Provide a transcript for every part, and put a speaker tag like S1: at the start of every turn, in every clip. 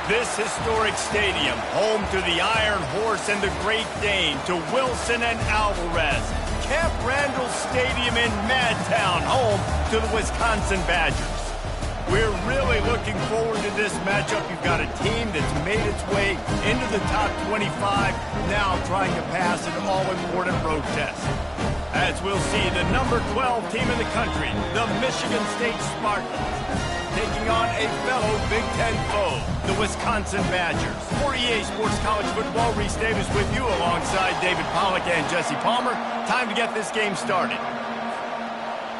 S1: This historic stadium, home to the Iron Horse and the Great Dane, to Wilson and Alvarez. Camp Randall Stadium in Madtown, home to the Wisconsin Badgers. We're really looking forward to this matchup. You've got a team that's made its way into the top 25, now trying to pass an all-important road test. As we'll see, the number 12 team in the country, the Michigan State Spartans, taking on a fellow Big Ten foe, the Wisconsin Badgers. For EA Sports College Football, Reese Davis with you alongside David Pollack and Jesse Palmer. Time to get this game started.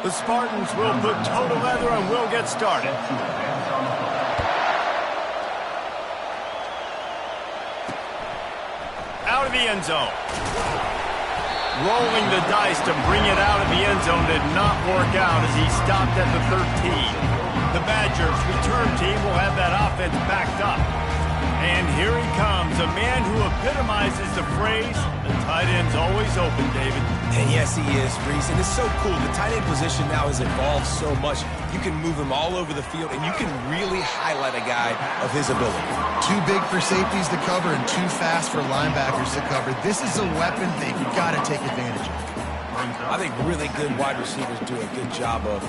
S1: The Spartans will put toe to leather and will get started. Out of the end zone. Rolling the dice to bring it out of the end zone did not work out as he stopped at the 13. The Badgers return team will have that offense backed up. And here he comes, a man who epitomizes the phrase, the tight end's always open, David.
S2: And yes, he is, Reese. And it's so cool. The tight end position now has evolved so much. You can move him all over the field, and you can really highlight a guy of his ability.
S3: Too big for safeties to cover and too fast for linebackers to cover. This is a weapon they've got to take advantage of.
S2: I think really good wide receivers do a good job of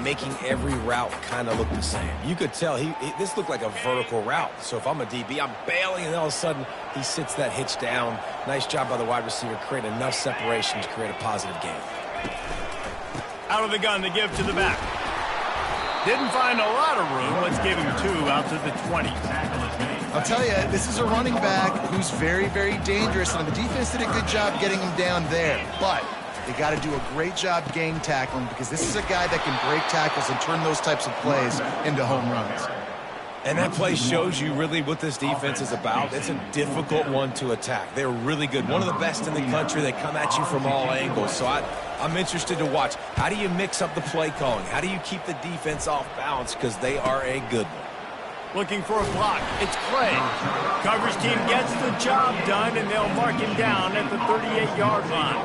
S2: making every route kind of look the same. You could tell this looked like a vertical route. So if I'm a DB, I'm bailing, and all of a sudden he sits that hitch down. Nice job by the wide receiver, create enough separation to create a positive game.
S1: Out of the gun, they give to the back. Didn't find a lot of room. Let's give him 2 out to the 20.
S3: I'll tell you, this is a running back who's very, very dangerous, and the defense did a good job getting him down there. But they got to do a great job game tackling, because this is a guy that can break tackles and turn those types of plays into home runs.
S2: And that play shows you really what this defense is about. It's a difficult one to attack. They're really good. One of the best in the country. They come at you from all angles. So I'm interested to watch. How do you mix up the play calling? How do you keep the defense off balance? Because they are a good one.
S1: Looking for a block. It's Craig. Coverage team gets the job done, and they'll mark him down at the 38-yard line.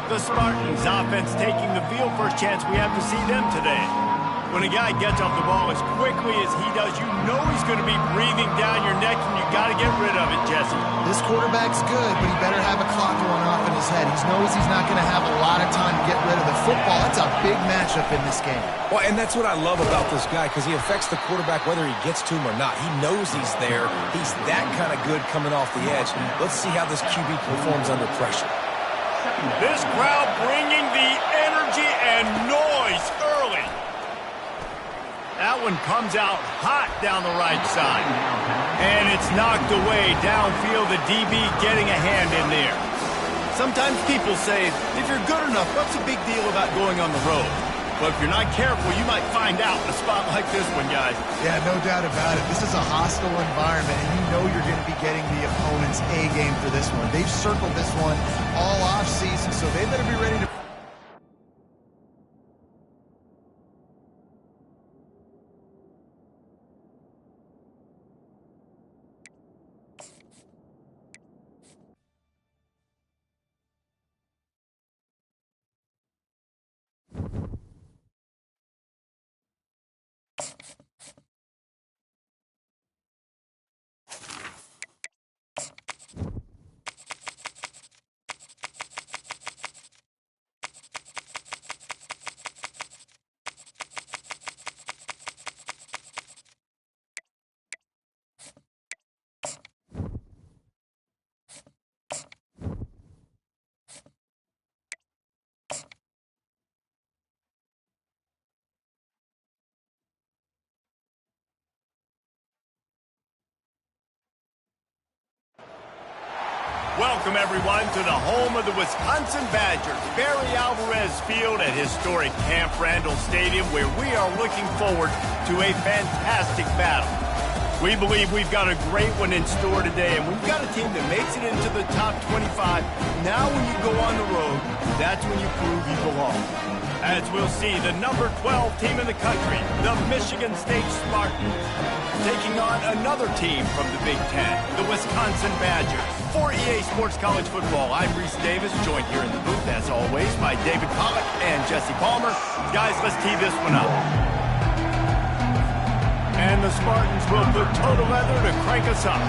S1: The Spartans offense taking the field. First chance we have to see them today. When a guy gets off the ball as quickly as he does, you know he's going to be breathing down your neck, and you got to get rid of it, Jesse.
S3: This quarterback's good, but he better have a clock going off in his head. He knows he's not going to have a lot of time to get rid of the football. That's a big matchup in this game.
S2: Well, and that's what I love about this guy, because he affects the quarterback whether he gets to him or not. He knows he's there. He's that kind of good coming off the edge. Let's see how this QB performs under pressure.
S1: This crowd bringing the energy and noise early. That one comes out hot down the right side. And it's knocked away downfield, the DB getting a hand in there. Sometimes people say, if you're good enough, what's the big deal about going on the road? But if you're not careful, you might find out in a spot like this one, guys.
S3: Yeah, no doubt about it. This is a hostile environment, and you know you're going to be getting the opponent's A game for this one. They've circled this one all offseason, so they better be ready to...
S1: Welcome, everyone, to the home of the Wisconsin Badgers, Barry Alvarez Field at historic Camp Randall Stadium, where we are looking forward to a fantastic battle. We believe we've got a great one in store today, and we've got a team that makes it into the top 25. Now when you go on the road, that's when you prove you belong. As we'll see, the number 12 team in the country, the Michigan State Spartans, taking on another team from the Big Ten, the Wisconsin Badgers. For EA Sports College Football, I'm Reese Davis, joined here in the booth, as always, by David Pollack and Jesse Palmer. Guys, let's tee this one up. And the Spartans will put total leather to crank us up.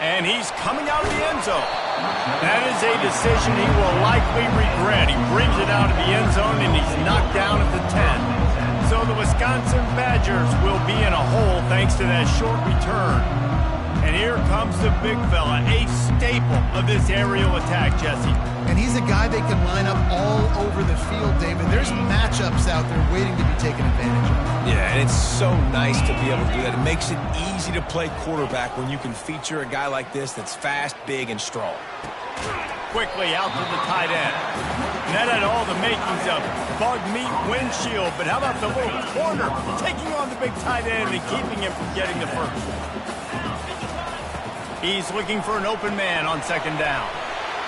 S1: And he's coming out of the end zone. That is a decision he will likely regret. He brings it out of the end zone, and he's knocked down at the 10. So the Wisconsin Badgers will be in a hole thanks to that short return. And here comes the big fella, a staple of this aerial attack, Jesse.
S3: And he's a guy they can line up all over the field, David. There's matchups out there waiting to be taken advantage of.
S2: Yeah, and it's so nice to be able to do that. It makes it easy to play quarterback when you can feature a guy like this that's fast, big, and strong.
S1: Quickly out to the tight end. And that had all the makings of bug meat windshield, but how about the little corner taking on the big tight end and keeping him from getting the first? He's looking for an open man on second down.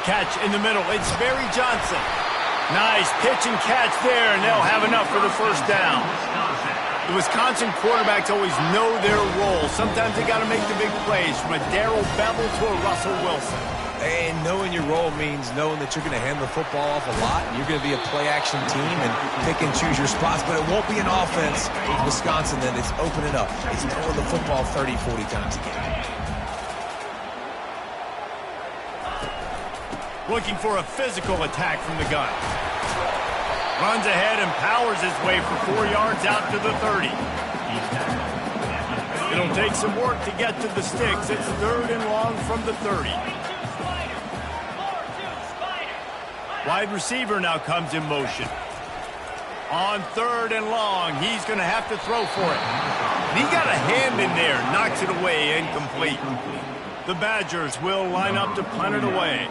S1: Catch in the middle. It's Barry Johnson. Nice pitch and catch there, and they'll have enough for the first down. The Wisconsin quarterbacks always know their role. Sometimes they got to make the big plays, from a Darrell Bevel to a Russell Wilson.
S2: And knowing your role means knowing that you're going to hand the football off a lot, and you're going to be a play-action team and pick and choose your spots, but it won't be an offense with Wisconsin that it's opening up. It's throwing the football 30, 40 times a game.
S1: Looking for a physical attack from the gun. Runs ahead and powers his way for 4 yards out to the 30. It'll take some work to get to the sticks. It's third and long from the 30. Wide receiver now comes in motion. On third and long, he's going to have to throw for it. And he got a hand in there, knocks it away, incomplete. The Badgers will line up to punt it away.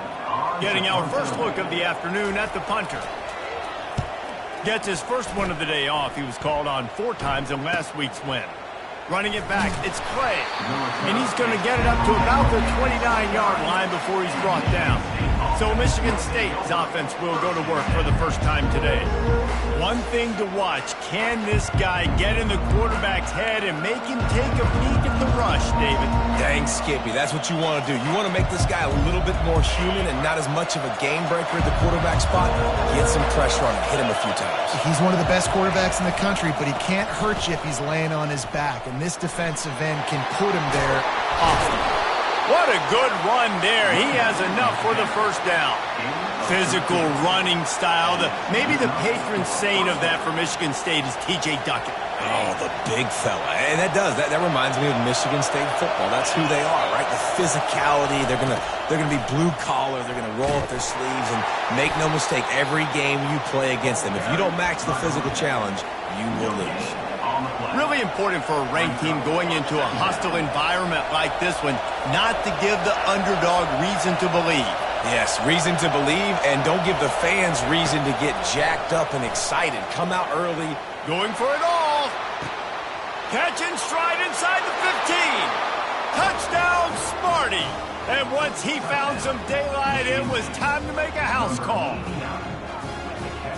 S1: Getting our first look of the afternoon at the punter. Gets his first one of the day off. He was called on 4 times in last week's win. Running it back, it's Clay. And he's going to get it up to about the 29-yard line before he's brought down. So Michigan State's offense will go to work for the first time today. One thing to watch, can this guy get in the quarterback's head and make him take a peek at the rush, David?
S2: Dang, Skippy, that's what you want to do. You want to make this guy a little bit more human and not as much of a game breaker at the quarterback spot. Get some pressure on him, hit him a few times.
S3: He's one of the best quarterbacks in the country, but he can't hurt you if he's laying on his back, and this defensive end can put him there often.
S1: What a good run there. He has enough for the first down. Physical running style. Maybe the patron saint of that for Michigan State is T.J. Duckett.
S2: Oh, the big fella. And that reminds me of Michigan State football. That's who they are, right? The physicality. They're gonna be blue collar. They're gonna roll up their sleeves, and make no mistake, every game you play against them, if you don't match the physical challenge, you will lose.
S1: Really important for a ranked team going into a hostile environment like this one, not to give the underdog reason to believe.
S2: Yes, reason to believe, and don't give the fans reason to get jacked up and excited. Come out early.
S1: Going for it all. Catch and stride inside the 15. Touchdown, Sparty. And once he found some daylight, it was time to make a house call.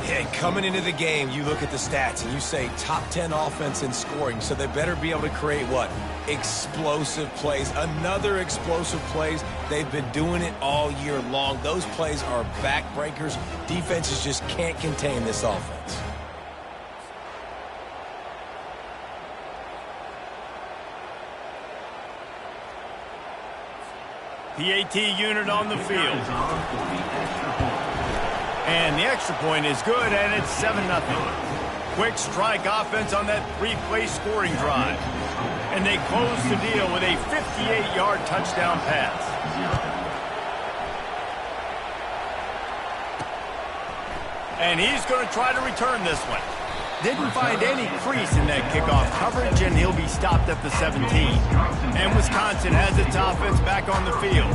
S2: Yeah, coming into the game, you look at the stats and you say top 10 offense in scoring, so they better be able to create what? Explosive plays. Another explosive plays. They've been doing it all year long. Those plays are backbreakers. Defenses just can't contain this offense.
S1: PAT unit on the field. And the extra point is good, and it's 7-0. Quick strike offense on that 3-play scoring drive. And they close the deal with a 58-yard touchdown pass. And he's going to try to return this one. Didn't find any crease in that kickoff coverage, and he'll be stopped at the 17. And Wisconsin has its offense back on the field.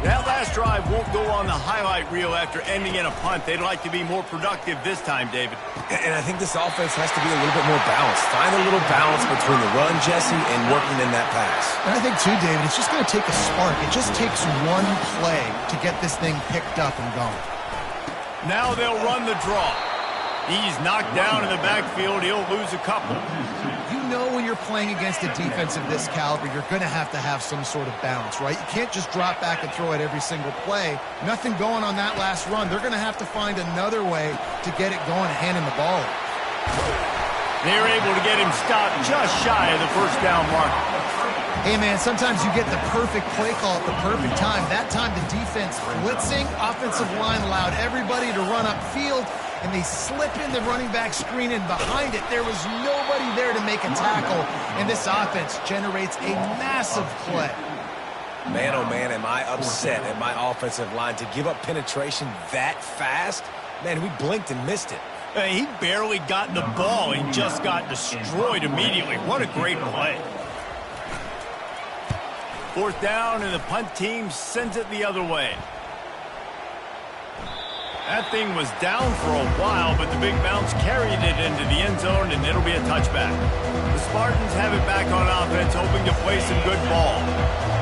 S1: That last drive won't go on the highlight reel after ending in a punt. They'd like to be more productive this time, David.
S2: And I think this offense has to be a little bit more balanced. Find a little balance between the run, Jesse, and working in that pass. And
S3: I think, too, David, it's just going to take a spark. It just takes one play to get this thing picked up and going.
S1: Now they'll run the draw. He's knocked down in the backfield. He'll lose a couple.
S3: know when you're playing against a defense of this caliber, you're going to have some sort of balance, right? You can't just drop back and throw it every single play. Nothing going on that last run. They're going to have to find another way to get it going and hand him the ball.
S1: They were able to get him stopped just shy of the first down mark.
S3: Hey, man, sometimes you get the perfect play call at the perfect time. That time the defense blitzing, offensive line allowed everybody to run upfield, and they slip in the running back screen, and behind it there was nobody there to make a tackle, and this offense generates a massive play.
S2: Man, oh man, am I upset at my offensive line to give up penetration that fast? Man, we blinked and missed it.
S1: He barely got the ball and just got destroyed immediately. What a great play. Fourth down, and the punt team sends it the other way. That thing was down for a while, but the big bounce carried it into the end zone, and it'll be a touchback. The Spartans have it back on offense, hoping to play some good ball.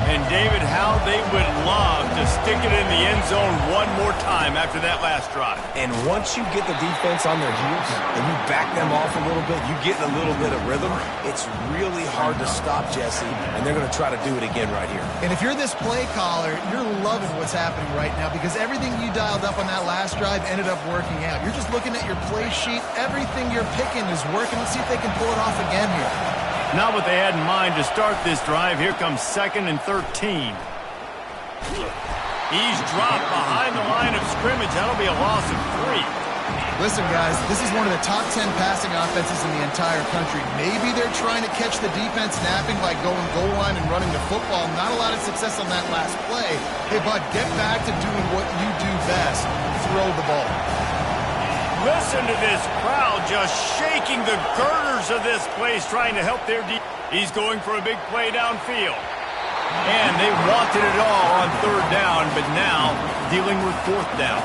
S1: And David, how they would love to stick it in the end zone one more time after that last drive.
S2: And once you get the defense on their heels and you back them off a little bit, you get a little bit of rhythm, it's really hard to stop, Jesse, and they're going to try to do it again right here.
S3: And if you're this play caller, you're loving what's happening right now because everything you dialed up on that last drive ended up working out. You're just looking at your play sheet. Everything you're picking is working. Let's see if they can pull it off again here.
S1: Not what they had in mind to start this drive. Here comes 2nd and 13. He's dropped behind the line of scrimmage. That'll be a loss of 3.
S3: Listen, guys, this is one of the top 10 passing offenses in the entire country. Maybe they're trying to catch the defense napping by going goal line and running the football. Not a lot of success on that last play. Hey, bud, get back to doing what you do best. Throw the ball.
S1: Listen to this crowd just shaking the girders of this place, trying to help their defense. He's going for a big play downfield. And they wanted it all on 3rd down, but now dealing with 4th down.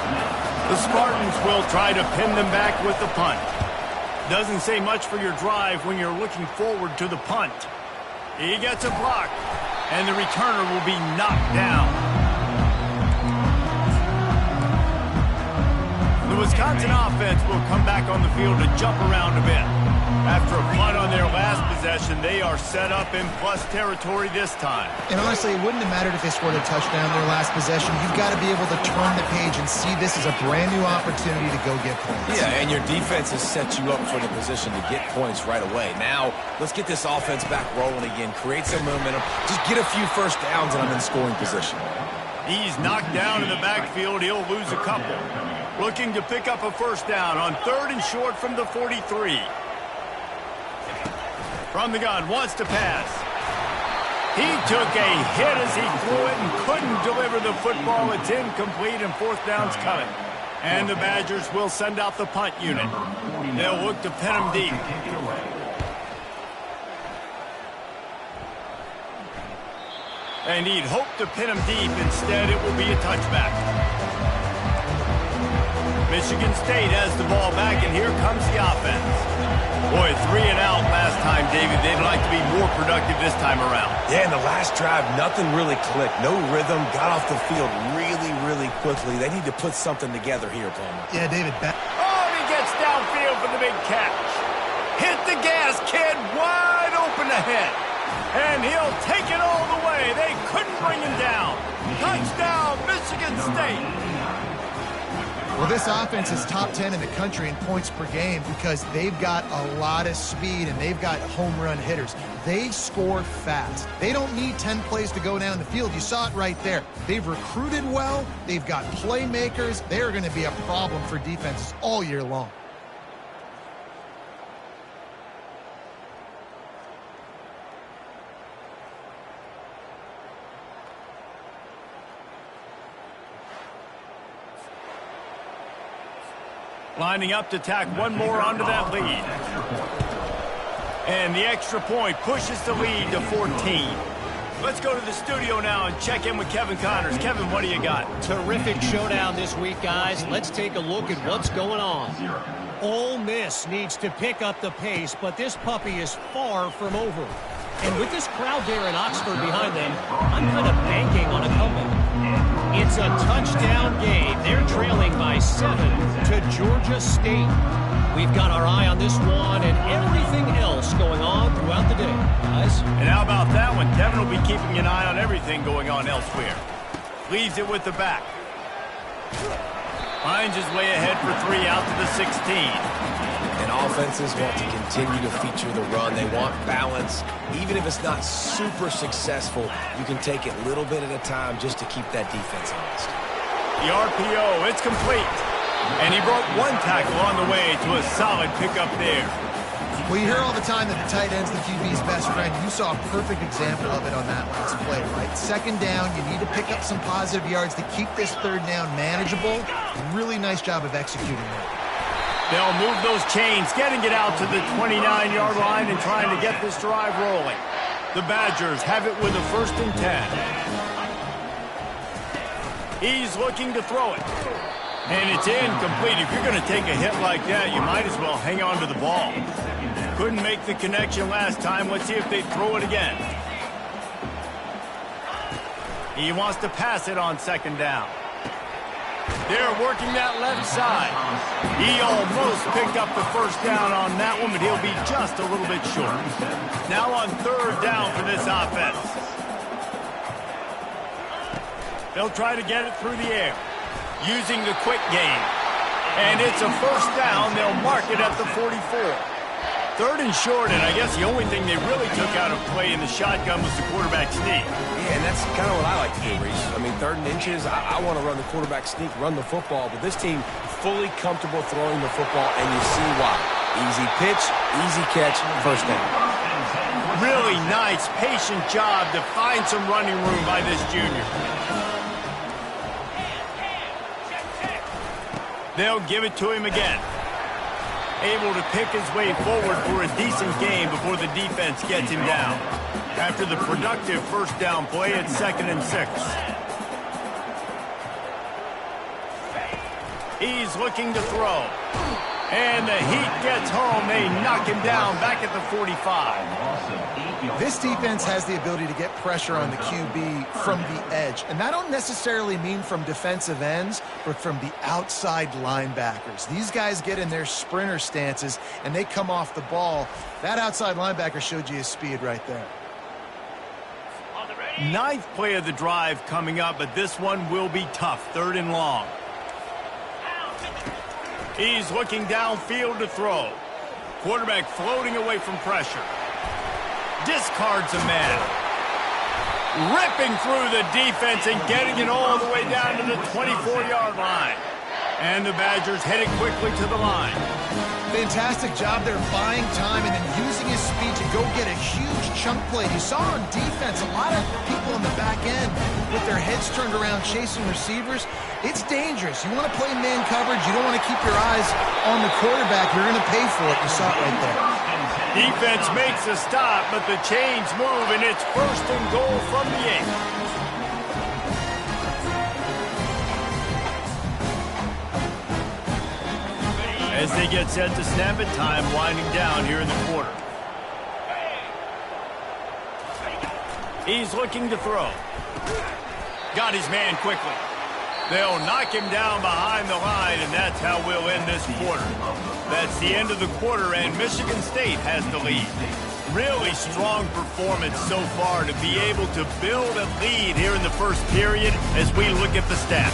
S1: The Spartans will try to pin them back with the punt. Doesn't say much for your drive when you're looking forward to the punt. He gets a block, and the returner will be knocked down. The Wisconsin offense will come back on the field to jump around a bit. After a punt on their last possession, they are set up in plus territory this time.
S3: And honestly, it wouldn't have mattered if they scored a touchdown their last possession. You've got to be able to turn the page and see this as a brand new opportunity to go get points.
S2: Yeah, and your defense has set you up for the position to get points right away. Now, let's get this offense back rolling again, create some momentum, just get a few first downs, and I'm in scoring position.
S1: He's knocked down in the backfield. He'll lose a couple. Looking to pick up a first down on 3rd and short from the 43. From the gun, wants to pass. He took a hit as he threw it and couldn't deliver the football. It's incomplete, and 4th down's coming. And the Badgers will send out the punt unit. They'll look to pin him deep. And he'd hoped to pin him deep. Instead, it will be a touchback. Michigan State has the ball back, and here comes the offense. Boy, 3 and out last time, David. They'd like to be more productive this time around.
S2: Yeah, in the last drive, nothing really clicked. No rhythm, got off the field really, really quickly. They need to put something together here, Palmer.
S3: Yeah, David.
S1: Oh, he gets downfield for the big catch. Hit the gas, kid. Wide open ahead. And he'll take it all the way. They couldn't bring him down. Touchdown, Michigan State.
S3: Well, this offense is top 10 in the country in points per game because they've got a lot of speed and they've got home run hitters. They score fast. They don't need 10 plays to go down the field. You saw it right there. They've recruited well. They've got playmakers. They're going to be a problem for defenses all year long.
S1: Lining up to tack one more onto that lead. And the extra point pushes the lead to 14. Let's go to the studio now and check in with Kevin Connors. Kevin, what do you got?
S4: Terrific showdown this week, guys. Let's take a look at what's going on. Ole Miss needs to pick up the pace, but this puppy is far from over. And with this crowd there in Oxford behind them, I'm kind of banking on a comeback. It's a touchdown game. They're trailing by 7 to Georgia State. We've got our eye on this one and everything else going on throughout the day, guys.
S1: And how about that one? Kevin will be keeping an eye on everything going on elsewhere. Leaves it with the back. Finds his way ahead for 3 out to the 16.
S2: And offenses want to continue to feature the run. They want balance. Even if it's not super successful, you can take it little bit at a time just to keep that defense honest.
S1: The RPO, it's complete. And he broke 1 tackle on the way to a solid pickup there.
S3: Well, you hear all the time that the tight end's the QB's best friend. You saw a perfect example of it on that last play, right? Second down, you need to pick up some positive yards to keep this third down manageable. Really nice job of executing that.
S1: They'll move those chains, getting it out to the 29-yard line and trying to get this drive rolling. The Badgers have it with a 1st and 10. He's looking to throw it. And it's incomplete. If you're going to take a hit like that, you might as well hang on to the ball. Couldn't make the connection last time. Let's see if they throw it again. He wants to pass it on 2nd down. They're working that left side. He almost picked up the 1st down on that one, but he'll be just a little bit short. Now on 3rd down for this offense. They'll try to get it through the air, using the quick game. And it's a 1st down. They'll mark it at the 44. 3rd and short, and I guess the only thing they really took out of play in the shotgun was the quarterback sneak.
S2: Yeah, and that's kind of what I like to do, Reese. I mean, 3rd and inches, I want to run the quarterback sneak, run the football, but this team fully comfortable throwing the football, and you see why. Easy pitch, easy catch, 1st down.
S1: Really nice, patient job to find some running room by this junior. They'll give it to him again. Able to pick his way forward for a decent game before the defense gets him down. After the productive 1st down play, it's 2nd and 6. He's looking to throw. And the Heat gets home. They knock him down back at the 45.
S3: This defense has the ability to get pressure on the QB from the edge. And that don't necessarily mean from defensive ends, but from the outside linebackers. These guys get in their sprinter stances, and they come off the ball. That outside linebacker showed you his speed right there.
S1: 9th play of the drive coming up, but this one will be tough. 3rd and long. He's looking downfield to throw. Quarterback floating away from pressure. Discards a man. Ripping through the defense and getting it all the way down to the 24-yard line. And the Badgers headed quickly to the line.
S3: Fantastic job there buying time and then using his speed to go get a huge chunk play. You saw on defense a lot of people in the back end with their heads turned around chasing receivers. It's dangerous. You want to play man coverage. You don't want to keep your eyes on the quarterback. You're going to pay for it. You saw it right there.
S1: Defense makes a stop, but the chains move, and it's 1st and goal from the 8. As they get set to snap it, time winding down here in the quarter. He's looking to throw. Got his man quickly. They'll knock him down behind the line, and that's how we'll end this quarter. That's the end of the quarter, and Michigan State has the lead. Really strong performance so far to be able to build a lead here in the 1st period as we look at the stats.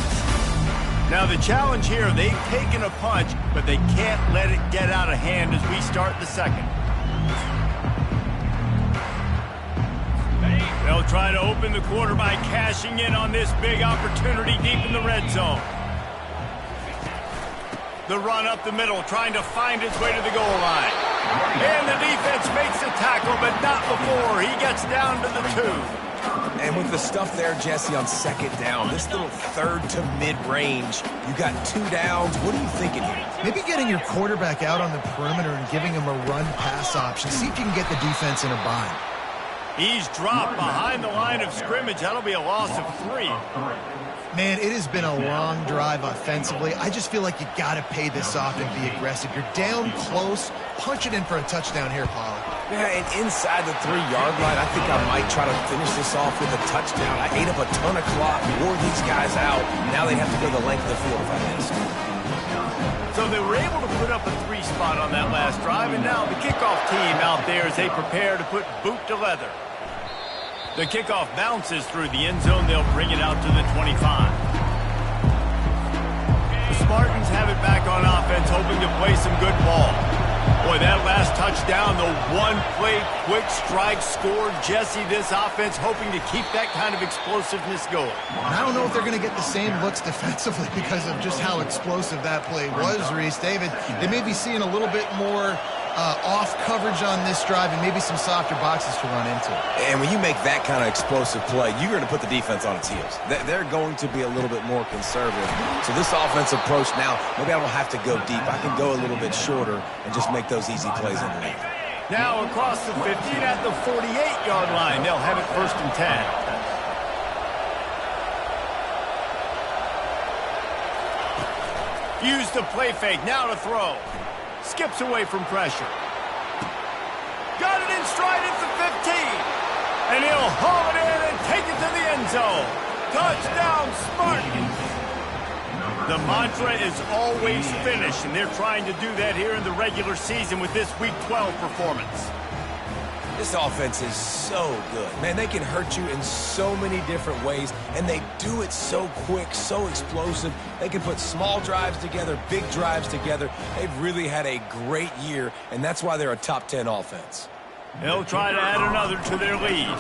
S1: Now the challenge here, they've taken a punch, but they can't let it get out of hand as we start the 2nd. They'll try to open the quarter by cashing in on this big opportunity deep in the red zone. The run up the middle, trying to find his way to the goal line. And the defense makes the tackle, but not before he gets down to the 2.
S2: And with the stuff there, Jesse, on 2nd down, this little 3rd to mid-range, you got 2 downs. What are you thinking here?
S3: Maybe getting your quarterback out on the perimeter and giving him a run-pass option. See if you can get the defense in a bind.
S1: He's dropped behind the line of scrimmage. That'll be a loss of 3.
S3: Man, it has been a long drive offensively. I just feel like you got to pay this off and be aggressive. You're down close. Punch it in for a touchdown here, Paulie.
S2: Yeah, and inside the 3-yard line, I think I might try to finish this off with a touchdown. I ate up a ton of clock, wore these guys out. Now they have to go the length of the field if I missed.
S1: So they were able to put up a 3 spot on that last drive, and now the kickoff team out there as they prepare to put boot to leather. The kickoff bounces through the end zone. They'll bring it out to the 25. The Spartans have it back on offense, hoping to play some good ball. Boy, that last touchdown, the one-play quick strike score. Jesse, this offense hoping to keep that kind of explosiveness going.
S3: I don't know if they're going to get the same looks defensively because of just how explosive that play was, Reese. David, they may be seeing a little bit more off coverage on this drive and maybe some softer boxes to run into.
S2: And when you make that kind of explosive play, you're going to put the defense on its heels. They're going to be a little bit more conservative. So this offensive approach now, maybe I don't have to go deep. I can go a little bit shorter and just make those easy plays underneath.
S1: Now across the 50 at the 48-yard line. They'll have it 1st and 10. Use the play fake. Now to throw. Skips away from pressure. Got it in stride at the 15. And he'll haul it in and take it to the end zone. Touchdown, Spartans. The mantra is always finish, and they're trying to do that here in the regular season with this Week 12 performance.
S2: This offense is so good. Man, they can hurt you in so many different ways, and they do it so quick, so explosive. They can put small drives together, big drives together. They've really had a great year, and that's why they're a top 10 offense.
S1: They'll try to add another to their lead.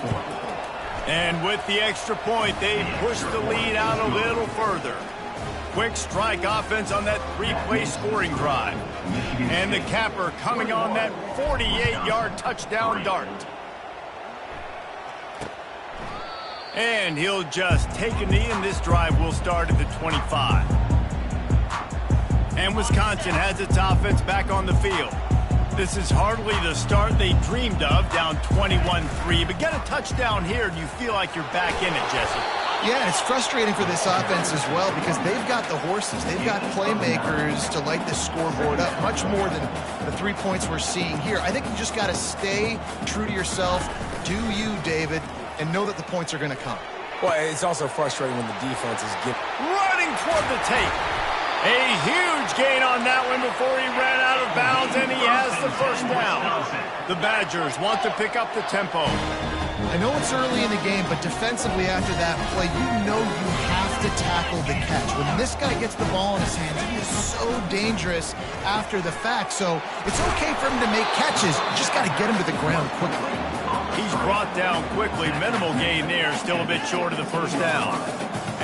S1: And with the extra point, they push the lead out a little further. Quick strike offense on that 3-play scoring drive. And the capper coming on that 48-yard touchdown dart. And he'll just take a knee, and this drive will start at the 25. And Wisconsin has its offense back on the field. This is hardly the start they dreamed of, down 21-3. But get a touchdown here, and you feel like you're back in it, Jesse.
S3: Yeah, it's frustrating for this offense as well because they've got the horses. They've got playmakers to light this scoreboard up, much more than the 3 points we're seeing here. I think you just got to stay true to yourself, do you, David, and know that the points are going to come.
S2: Well, it's also frustrating when the defense is
S1: running toward the tape. A huge gain on that one before he ran out of bounds, and he has the 1st down. The Badgers want to pick up the tempo.
S3: I know it's early in the game, but defensively after that play, you know you have to tackle the catch. When this guy gets the ball in his hands, he is so dangerous after the fact. So it's okay for him to make catches. You just got to get him to the ground quickly.
S1: He's brought down quickly. Minimal gain there, still a bit short of the 1st down.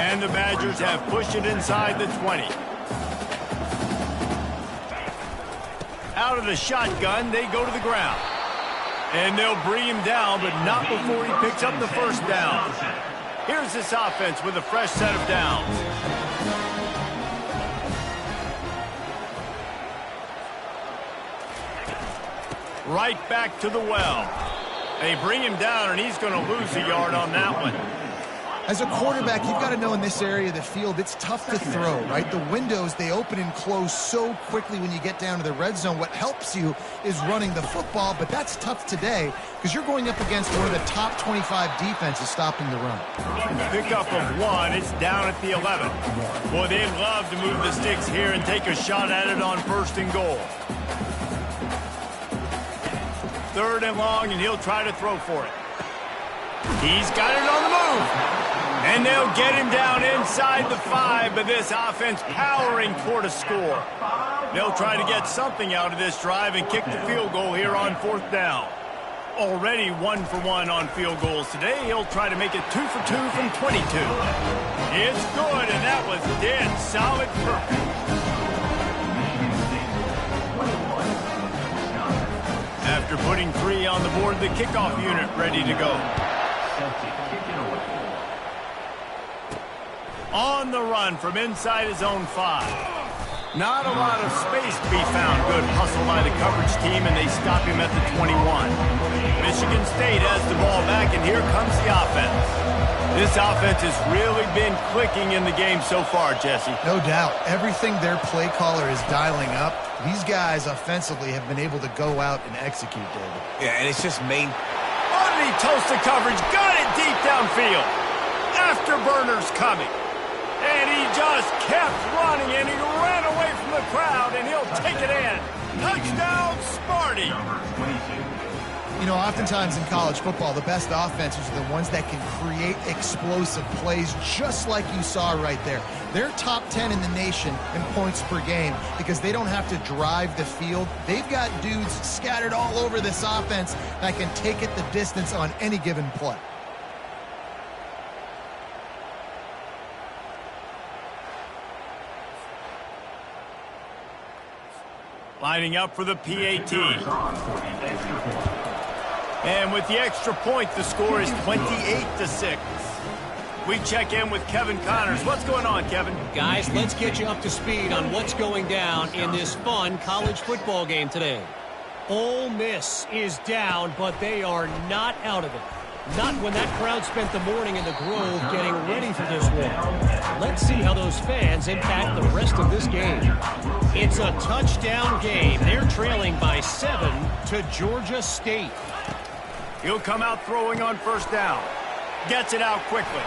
S1: And the Badgers have pushed it inside the 20. Out of the shotgun, they go to the ground. And they'll bring him down, but not before he picks up the 1st down. Here's this offense with a fresh set of downs. Right back to the well. They bring him down, and he's going to lose a yard on that one.
S3: As a quarterback, you've got to know in this area of the field, it's tough to throw, right? The windows, they open and close so quickly when you get down to the red zone. What helps you is running the football, but that's tough today because you're going up against one of the top 25 defenses stopping the run.
S1: Pickup of 1, it's down at the 11. Boy, they'd love to move the sticks here and take a shot at it on 1st and goal. 3rd and long, and he'll try to throw for it. He's got it on the move. And they'll get him down inside the 5, but this offense powering toward a score. They'll try to get something out of this drive and kick the field goal here on 4th down. Already 1 for 1 on field goals today. He'll try to make it 2 for 2 from 22. It's good, and that was dead solid perfect. After putting 3 on the board, the kickoff unit ready to go. On the run from inside his own 5. Not a lot of space to be found. Good hustle by the coverage team, and they stop him at the 21. Michigan State has the ball back, and here comes the offense. This offense has really been clicking in the game so far, Jesse.
S3: No doubt. Everything their play caller is dialing up, these guys offensively have been able to go out and execute, David.
S2: Yeah, and it's just
S1: Underneath toast the coverage. Got it deep downfield. Afterburners coming. And he just kept running, and he ran away from the crowd, and he'll take it in. Touchdown, Sparty.
S3: You know, oftentimes in college football, the best offenses are the ones that can create explosive plays, just like you saw right there. They're top 10 in the nation in points per game because they don't have to drive the field. They've got dudes scattered all over this offense that can take it the distance on any given play.
S1: Lining up for the PAT. And with the extra point, the score is 28-6. We check in with Kevin Connors. What's going on, Kevin?
S4: Guys, let's get you up to speed on what's going down in this fun college football game today. Ole Miss is down, but they are not out of it. Not when that crowd spent the morning in the Grove getting ready for this one. Let's see how those fans impact the rest of this game. It's a touchdown game. They're trailing by 7 to Georgia State.
S1: He'll come out throwing on first down. Gets it out quickly.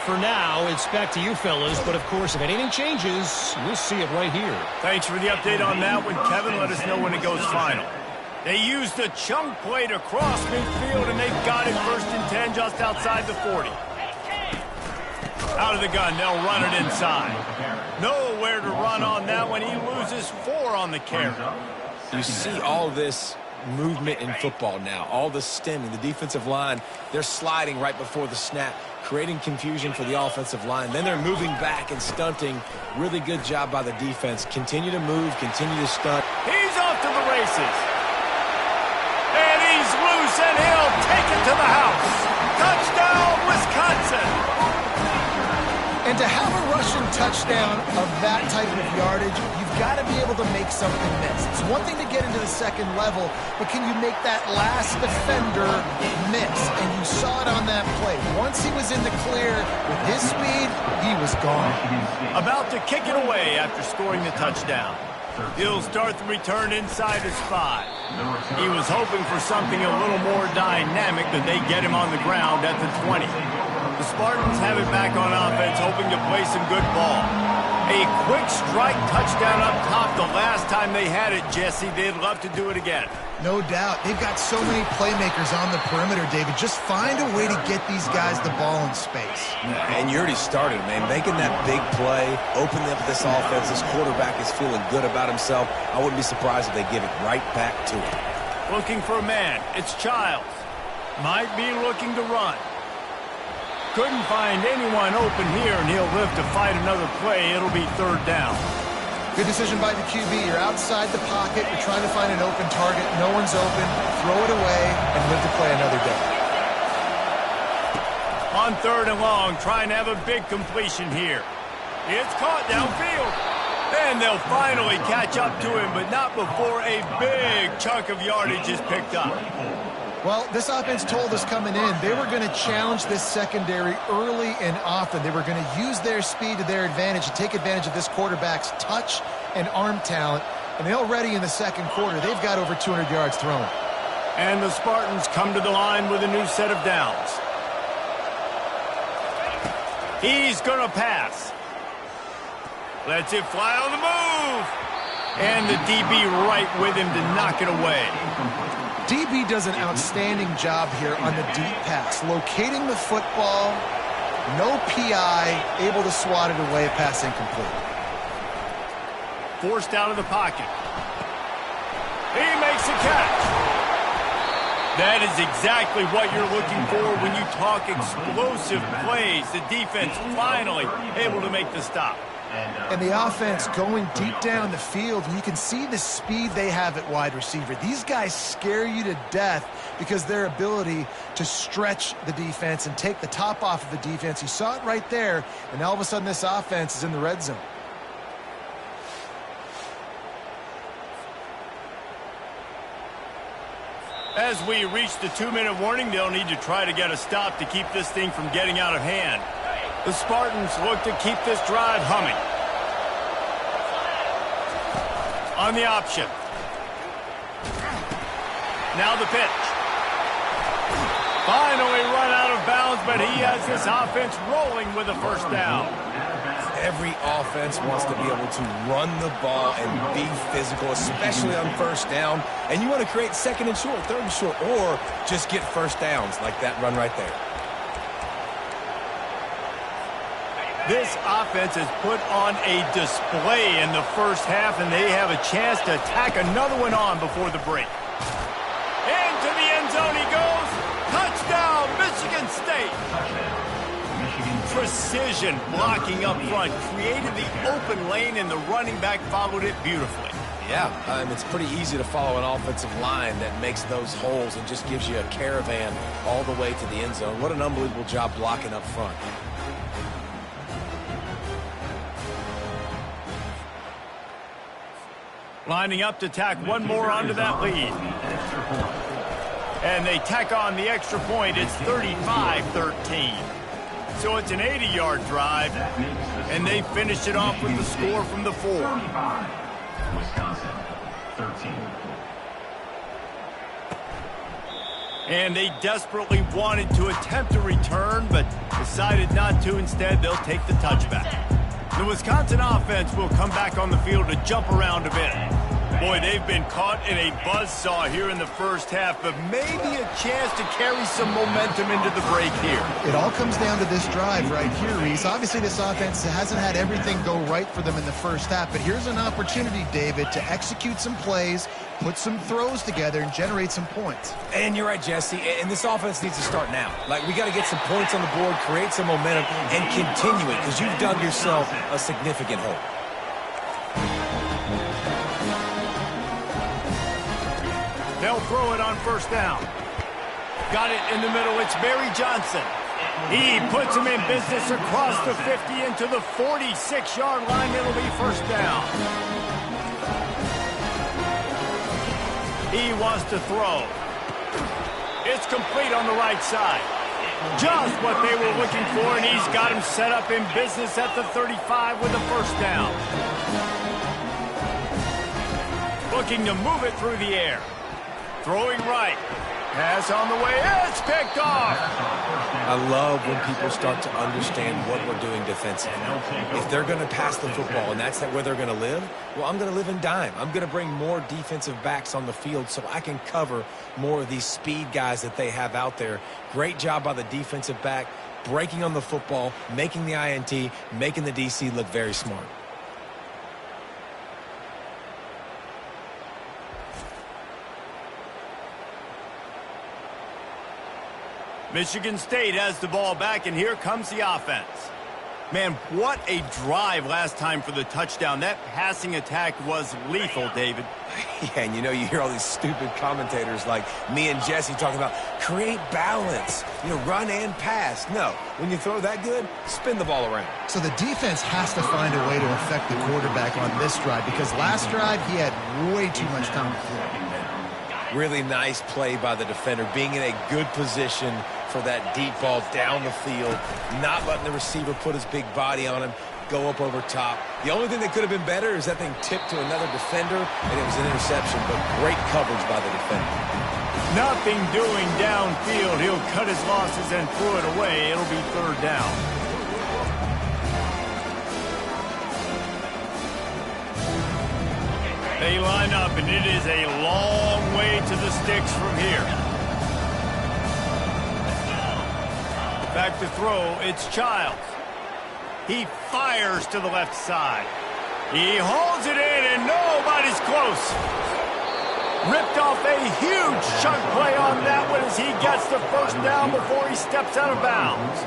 S4: For now, it's back to you fellas, but of course, if anything changes, we'll see it right here.
S1: Thanks for the update on that one, Kevin. Let us know when it goes final. They used the chunk play to cross midfield, and they've got it 1st and 10 just outside the 40. Out of the gun, they'll run it inside. Nowhere to run on that one. He loses 4 on the carry.
S2: You see all this movement in football now, all the stemming, the defensive line, they're sliding right before the snap, creating confusion for the offensive line. Then they're moving back and stunting. Really good job by the defense. Continue to move, continue to stunt.
S1: He's off to the races. And he's loose, and he'll take it to the house. Touchdown, Wisconsin.
S3: And to have a rushing touchdown of that type of yardage, you've got to be able to make something miss. It's one thing to get into the second level, but can you make that last defender miss? And you saw it on that play. Once he was in the clear with his speed, he was gone.
S1: About to kick it away after scoring the touchdown. He'll start the return inside his 5. He was hoping for something a little more dynamic, but they get him on the ground at the 20. The Spartans have it back on offense, hoping to play some good ball. A quick strike touchdown up top the last time they had it, Jesse. They'd love to do it again.
S3: No doubt. They've got so many playmakers on the perimeter, David. Just find a way to get these guys the ball in space.
S2: And you already started, man. Making that big play, opening up this offense. This quarterback is feeling good about himself. I wouldn't be surprised if they give it right back to him.
S1: Looking for a man. It's Childs. Might be looking to run. Couldn't find anyone open here, and he'll live to fight another play. It'll be 3rd down.
S3: Good decision by the QB. You're outside the pocket. You're trying to find an open target. No one's open. Throw it away and live to play another day.
S1: On 3rd and long, trying to have a big completion here. It's caught downfield. And they'll finally catch up to him, but not before a big chunk of yardage is picked up.
S3: Well, this offense told us coming in they were going to challenge this secondary early and often. They were going to use their speed to their advantage and take advantage of this quarterback's touch and arm talent. And already in the second quarter, they've got over 200 yards thrown.
S1: And the Spartans come to the line with a new set of downs. He's going to pass. Lets it fly on the move. And the DB right with him to knock it away.
S3: DB does an outstanding job here on the deep pass, locating the football, no PI, able to swat it away, pass incomplete.
S1: Forced out of the pocket. He makes a catch. That is exactly what you're looking for when you talk explosive plays. The defense finally able to make the stop.
S3: And the offense going deep down the field, and you can see the speed they have at wide receiver. These guys scare you to death because their ability to stretch the defense and take the top off of the defense. You saw it right there, and all of a sudden this offense is in the red zone.
S1: As we reach the 2-minute warning, they'll need to try to get a stop to keep this thing from getting out of hand. The Spartans look to keep this drive humming. On the option. Now the pitch. Finally run out of bounds, but he has this offense rolling with a 1st down.
S2: Every offense wants to be able to run the ball and be physical, especially on first down. And you want to create second and short, third and short, or just get first downs like that run right there.
S1: This offense has put on a display in the first half, and they have a chance to tack another one on before the break. Into the end zone he goes. Touchdown, Michigan State. Precision blocking up front created the open lane, and the running back followed it beautifully.
S2: Yeah, it's pretty easy to follow an offensive line that makes those holes and just gives you a caravan all the way to the end zone. What an unbelievable job blocking up front.
S1: Lining up to tack one more onto that lead. And they tack on the extra point. It's 35-13. So it's an 80-yard drive, and they finish it off with the score from the 4. Wisconsin, 13. And they desperately wanted to attempt a return, but decided not to. Instead, they'll take the touchback. The Wisconsin offense will come back on the field to jump around a bit. Boy, they've been caught in a buzzsaw here in the first half, but maybe a chance to carry some momentum into the break here.
S3: It all comes down to this drive right here, Reese. Obviously, this offense hasn't had everything go right for them in the first half, but here's an opportunity, David, to execute some plays, put some throws together, and generate some points.
S2: And you're right, Jesse, and this offense needs to start now. Like, we got to get some points on the board, create some momentum, and continue it, because you've dug yourself a significant hole.
S1: They'll throw it on first down. Got it in the middle. It's Barry Johnson. He puts him in business across the 50 into the 46-yard line. It'll be first down. He wants to throw. It's complete on the right side. Just what they were looking for, and he's got him set up in business at the 35 with a first down. Looking to move it through the air. Throwing right. Pass on the way. It's picked off.
S2: I love when people start to understand what we're doing defensively. If they're going to pass the football and that's where they're going to live, well, I'm going to live in dime. I'm going to bring more defensive backs on the field so I can cover more of these speed guys that they have out there. Great job by the defensive back, breaking on the football, making the INT, making the DC look very smart.
S1: Michigan State has the ball back, and here comes the offense. Man, what a drive last time for the touchdown. That passing attack was lethal, David.
S2: Yeah, and you hear all these stupid commentators like me and Jesse talking about create balance, run and pass. No, when you throw that good, spin the ball around.
S3: So the defense has to find a way to affect the quarterback on this drive, because last drive he had way too much time to throw.
S2: Really nice play by the defender, being in a good position for that deep ball down the field, not letting the receiver put his big body on him, go up over top. The only thing that could have been better is that thing tipped to another defender, and it was an interception, but great coverage by the defender.
S1: Nothing doing downfield. He'll cut his losses and throw it away. It'll be third down. They line up, and it is a long way to the sticks from here. Back to throw, it's Childs. He fires to the left side. He holds it in, and nobody's close. Ripped off a huge chunk play on that one as he gets the first down before he steps out of bounds.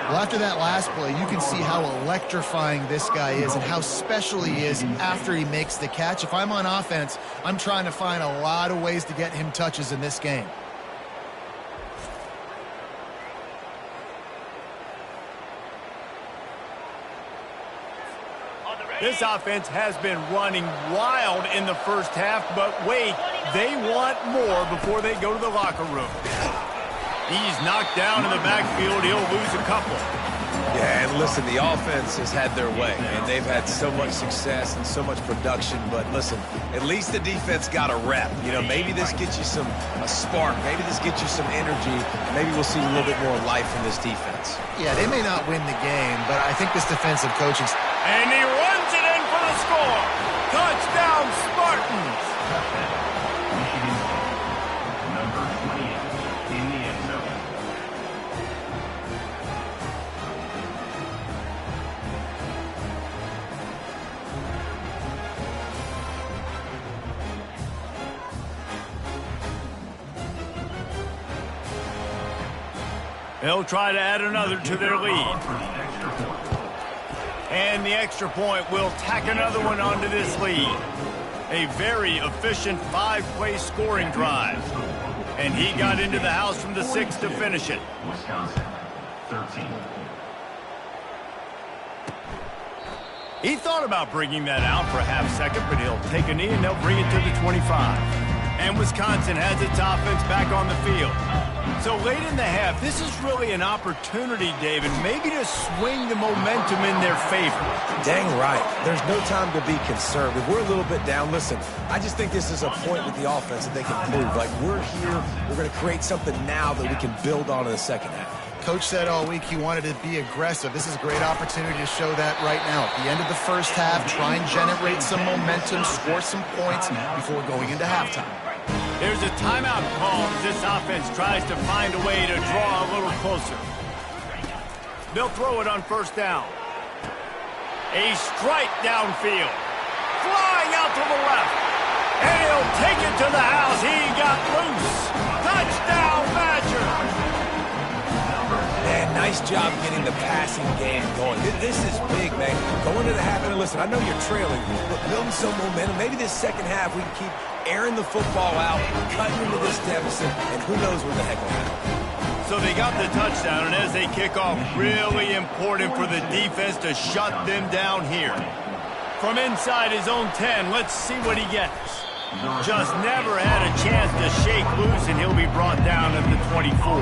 S3: Well, after that last play, you can see how electrifying this guy is and how special he is after he makes the catch. If I'm on offense, I'm trying to find a lot of ways to get him touches in this game.
S1: This offense has been running wild in the first half, but wait, they want more before they go to the locker room. He's knocked down in the backfield. He'll lose a couple.
S2: Yeah, and listen, the offense has had their way, and they've had so much success and so much production. But listen, at least the defense got a rep. You know, maybe this gets you a spark. Maybe this gets you some energy. Maybe we'll see a little bit more life in this defense.
S3: Yeah, they may not win the game, but I think this defensive coaching...
S1: And he runs it in for the score. Touchdown, Spartans. They'll try to add another to their lead. And the extra point will tack another one onto this lead. A very efficient 5-play scoring drive. And he got into the house from the 6 to finish it.
S5: Wisconsin, 13.
S1: He thought about bringing that out for a half second, but he'll take a knee and they'll bring it to the 25. And Wisconsin has its offense back on the field. So late in the half, this is really an opportunity, David, maybe to swing the momentum in their favor.
S2: Dang right. There's no time to be concerned. If we're a little bit down, listen, I just think this is a point with the offense that they can prove. Like, we're here, we're going to create something now that we can build on in the second half.
S3: Coach said all week he wanted to be aggressive. This is a great opportunity to show that right now. At the end of the first half, try and generate some momentum, score some points before going into halftime.
S1: There's a timeout call as this offense tries to find a way to draw a little closer. They'll throw it on first down. A strike downfield. Flying out to the left. And he'll take it to the house. He got loose. Touchdown, Badger.
S2: Man, nice job getting the passing game going. This is big, man. Going to the half, and listen, I know you're trailing, but building some momentum. Maybe this second half we can keep airing the football out, cutting into this deficit, and who knows what the heck will happen.
S1: So they got the touchdown, and as they kick off, really important for the defense to shut them down here. From inside his own 10, let's see what he gets. Just never had a chance to shake loose, and he'll be brought down at the 24.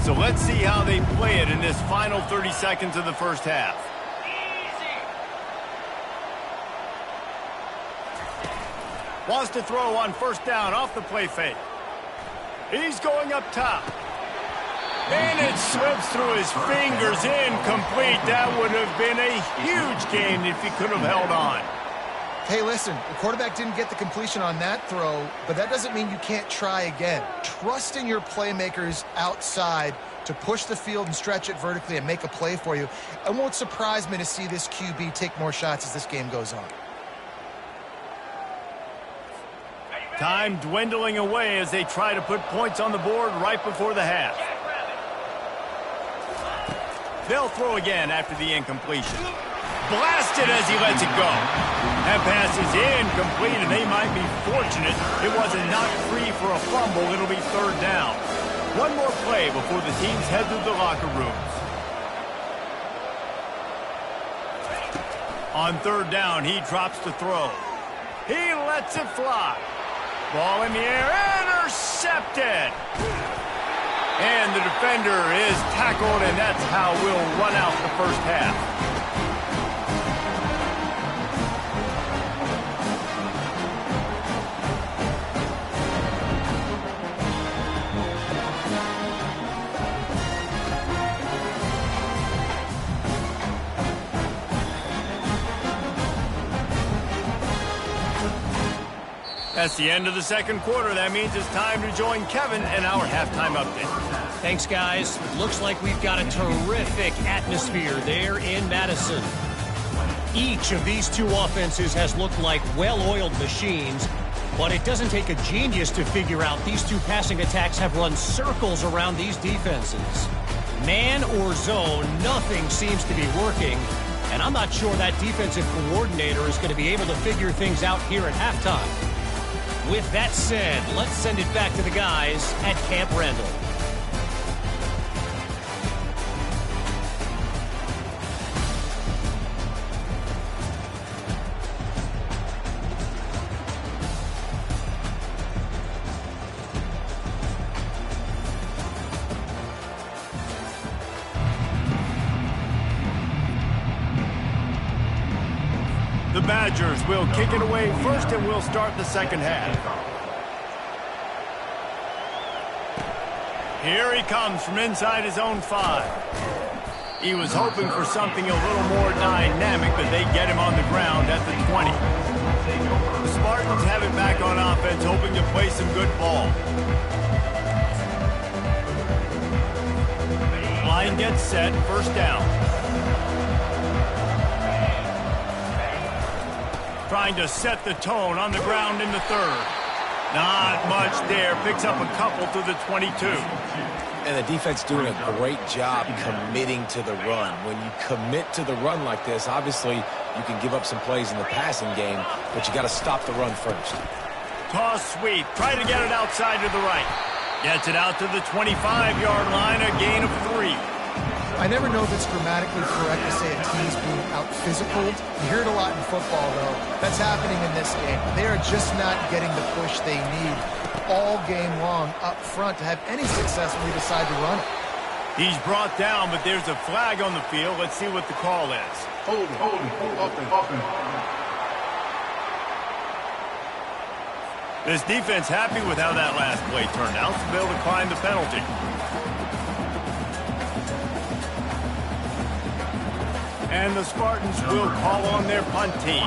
S1: So let's see how they play it in this final 30 seconds of the first half. Wants to throw on first down off the play fake. He's going up top. And it slips through his fingers, incomplete. That would have been a huge gain if he could have held on.
S3: Hey, listen, the quarterback didn't get the completion on that throw, but that doesn't mean you can't try again. Trust in your playmakers outside to push the field and stretch it vertically and make a play for you. It won't surprise me to see this QB take more shots as this game goes on.
S1: Time dwindling away as they try to put points on the board right before the half. They'll throw again after the incompletion. Blasted as he lets it go. That pass is incomplete, and they might be fortunate it wasn't knocked free for a fumble. It'll be third down. One more play before the teams head to the locker rooms. On third down, he drops the throw. He lets it fly. Ball in the air, intercepted. And the defender is tackled, and that's how we'll run out the first half. That's the end of the second quarter. That means it's time to join Kevin in our halftime update.
S4: Thanks, guys. Looks like we've got a terrific atmosphere there in Madison. Each of these two offenses has looked like well-oiled machines, but it doesn't take a genius to figure out these two passing attacks have run circles around these defenses. Man or zone, nothing seems to be working, and I'm not sure that defensive coordinator is going to be able to figure things out here at halftime. With that said, let's send it back to the guys at Camp Randall.
S1: The Badgers will kick it away first, and we'll start the second half. Here he comes from inside his own 5. He was hoping for something a little more dynamic, but they get him on the ground at the 20. The Spartans have it back on offense, hoping to play some good ball. Line gets set, first down. Trying to set the tone on the ground in the third. Not much there. Picks up a couple to the 22.
S2: And the defense doing a great job committing to the run. When you commit to the run like this, obviously you can give up some plays in the passing game, but you got to stop the run first.
S1: Toss sweep. Try to get it outside to the right. Gets it out to the 25-yard line, a gain of 3.
S3: I never know if it's grammatically correct to say a team's being out-physicaled. You hear it a lot in football, though. That's happening in this game. They are just not getting the push they need all game long up front to have any success when we decide to run it.
S1: He's brought down, but there's a flag on the field. Let's see what the call is.
S5: Hold, open.
S1: This defense happy with how that last play turned out, so they'll decline the penalty. And the Spartans will call on their punt team.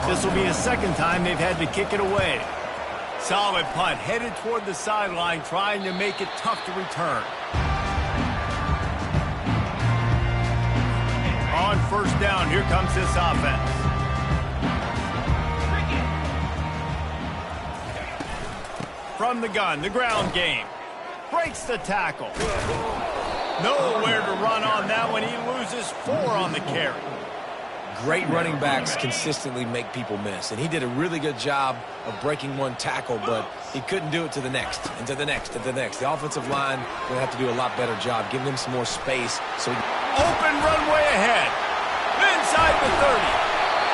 S1: This will be the second time they've had to kick it away. Solid punt, headed toward the sideline, trying to make it tough to return. On first down, here comes this offense. From the gun, the ground game. Breaks the tackle. Nowhere to run on that one. He loses 4 on the carry.
S2: Great running backs consistently make people miss, and he did a really good job of breaking one tackle, but he couldn't do it to the next, and to the next, and to the next. The offensive line will have to do a lot better job, giving him some more space. So
S1: open runway ahead. Inside the 30.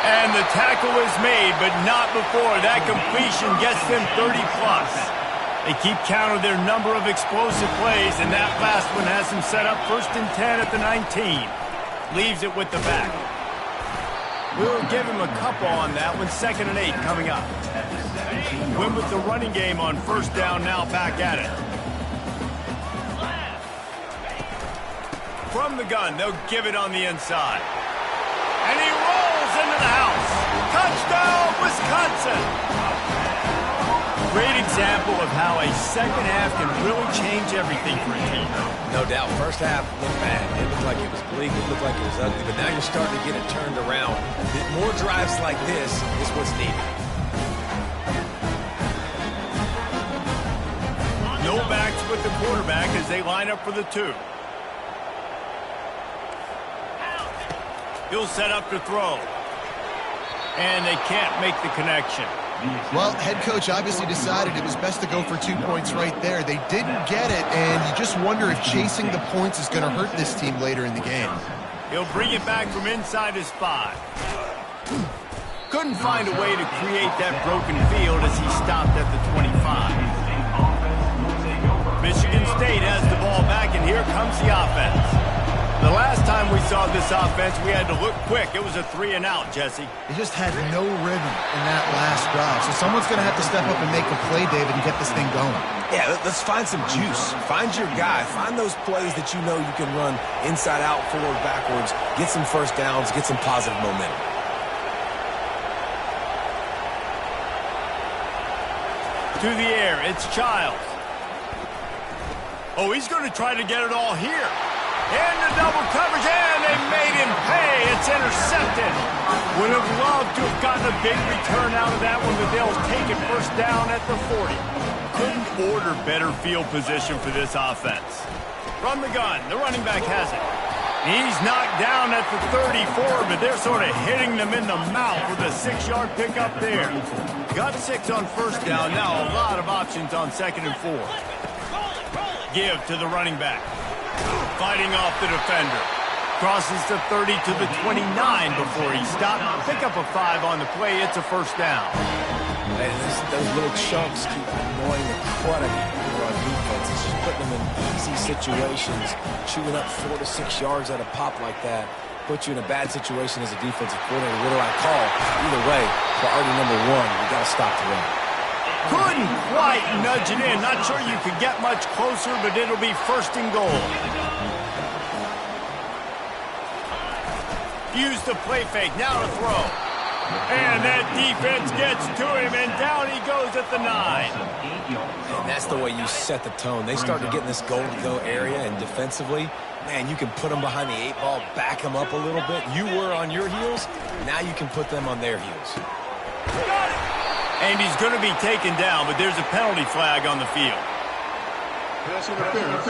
S1: And the tackle is made, but not before that completion gets them 30-plus. They keep count of their number of explosive plays, and that last one has them set up 1st and 10 at the 19. Leaves it with the back. We'll give him a couple on that one. 2nd and 8 coming up. Win with the running game on first down, now back at it. From the gun, they'll give it on the inside. And he rolls into the house. Touchdown, Wisconsin! Great example of how a second half can really change everything for a team.
S2: no doubt, first half looked bad. It looked like it was bleak. It looked like it was ugly. But now you're starting to get it turned around. More drives like this is what's needed.
S1: No backs with the quarterback as they line up for the 2. He'll set up to throw. And they can't make the connection.
S3: Well, head coach obviously decided it was best to go for 2 points right there. They didn't get it, and you just wonder if chasing the points is going to hurt this team later in the game.
S1: He'll bring it back from inside his 5. Couldn't find a way to create that broken field as he stopped at the 25. Michigan State has the ball back, and here comes the offense. The last time we saw this offense, we had to look quick. It was a 3-and-out, Jesse.
S3: They just had no rhythm in that last drive. So someone's going to have to step up and make a play, David, and get this thing going.
S2: Yeah, let's find some juice. Find your guy. Find those plays that you know you can run inside out, forward, backwards. Get some first downs. Get some positive momentum.
S1: To the air, it's Childs. Oh, he's going to try to get it all here. Into double coverage, and they made him pay. It's intercepted. Would have loved to have gotten a big return out of that one, but they'll take it first down at the 40. Couldn't order better field position for this offense. From the gun, the running back has it. He's knocked down at the 34, but they're sort of hitting them in the mouth with a 6-yard pickup there. Got 6 on first down. Now a lot of options on 2nd and 4. Give to the running back. Fighting off the defender. Crosses the 30 to the 29 before he stopped. Pick up a 5 on the play. It's a first down.
S2: And those little chunks keep annoying the crud out of you on defense. It's just putting them in easy situations, chewing up 4 to 6 yards at a pop like that. Put you in a bad situation as a defensive coordinator. What do I call? Either way, priority number 1, you got to stop the run.
S1: Couldn't quite nudge it in. Not sure you could get much closer, but it'll be 1st and goal. Use the play fake. Now to throw. And that defense gets to him, and down he goes at the 9.
S2: And that's the way you set the tone. They start to get in this goal-to-go area, and defensively, man, you can put them behind the 8 ball, back them up a little bit. You were on your heels. Now you can put them on their heels.
S1: Got it. And he's going to be taken down, but there's a penalty flag on the field.
S5: Pass interference.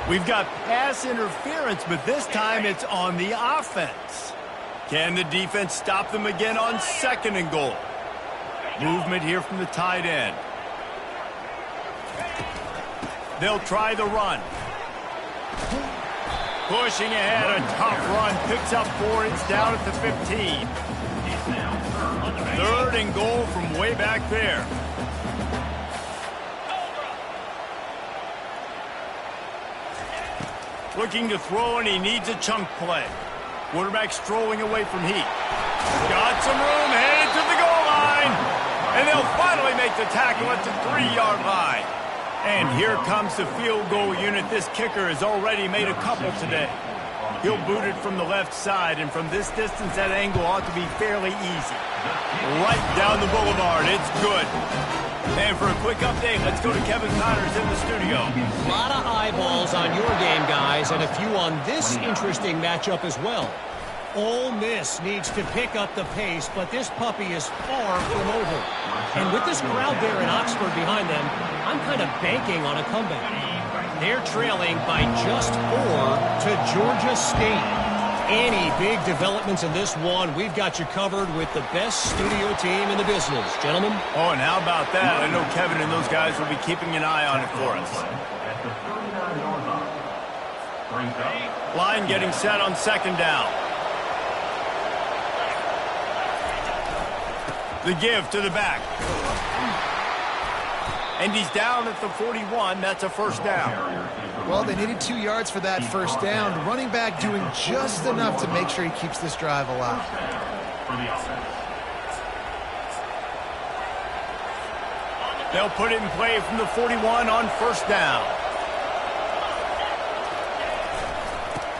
S1: We've got pass interference, but this time it's on the offense. Can the defense stop them again on 2nd and goal? Movement here from the tight end. They'll try the run. Pushing ahead, a tough run. Picks up 4. It's down at the 15. 3rd and goal from way back there. Looking to throw, and he needs a chunk play. Quarterback strolling away from heat. Got some room, headed to the goal line. And they'll finally make the tackle at the 3-yard line. And here comes the field goal unit. This kicker has already made a couple today. He'll boot it from the left side, and from this distance, that angle ought to be fairly easy. Right down the boulevard. It's good. And for a quick update, let's go to Kevin Connors in the studio.
S4: A lot of eyeballs on your game, guys, and a few on this interesting matchup as well. Ole Miss needs to pick up the pace, but this puppy is far from over. And with this crowd there in Oxford behind them, I'm kind of banking on a comeback. They're trailing by just 4 to Georgia State. Any big developments in this one, we've got you covered with the best studio team in the business. Gentlemen?
S1: Oh, and how about that? I know Kevin and those guys will be keeping an eye on it for us. Line getting set on 2nd down. The give to the back. And he's down at the 41. That's a first down.
S3: Well, they needed 2 yards for that first down. The running back doing just enough to make sure he keeps this drive alive.
S1: They'll put it in play from the 41 on first down.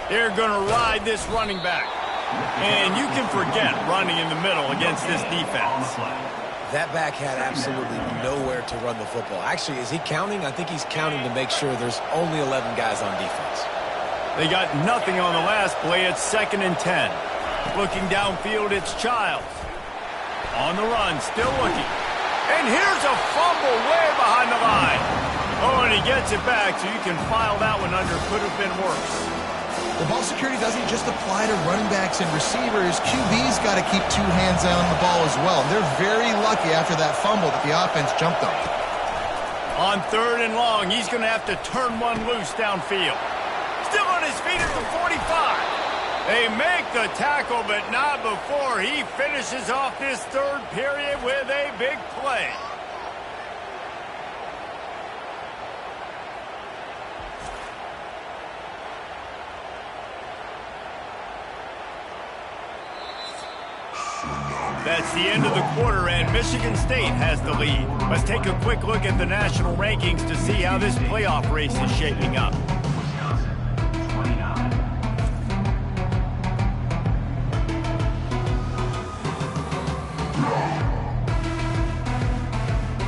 S1: They're going to ride this running back. And you can forget running in the middle against this defense.
S2: That back had absolutely nowhere to run the football. Actually, is he counting? I think he's counting to make sure there's only 11 guys on defense.
S1: They got nothing on the last play. It's 2nd and 10. Looking downfield, it's Childs. On the run, still looking. And here's a fumble way behind the line. Oh, and he gets it back, so you can file that one under. Could have been worse.
S3: The ball security doesn't just apply to running backs and receivers. QB's got to keep 2 hands on the ball as well. And they're very lucky after that fumble that the offense jumped on.
S1: On 3rd and long, he's going to have to turn one loose downfield. Still on his feet at the 45. They make the tackle, but not before he finishes off this 3rd period with a big play. That's the end of the quarter, and Michigan State has the lead. Let's take a quick look at the national rankings to see how this playoff race is shaping up.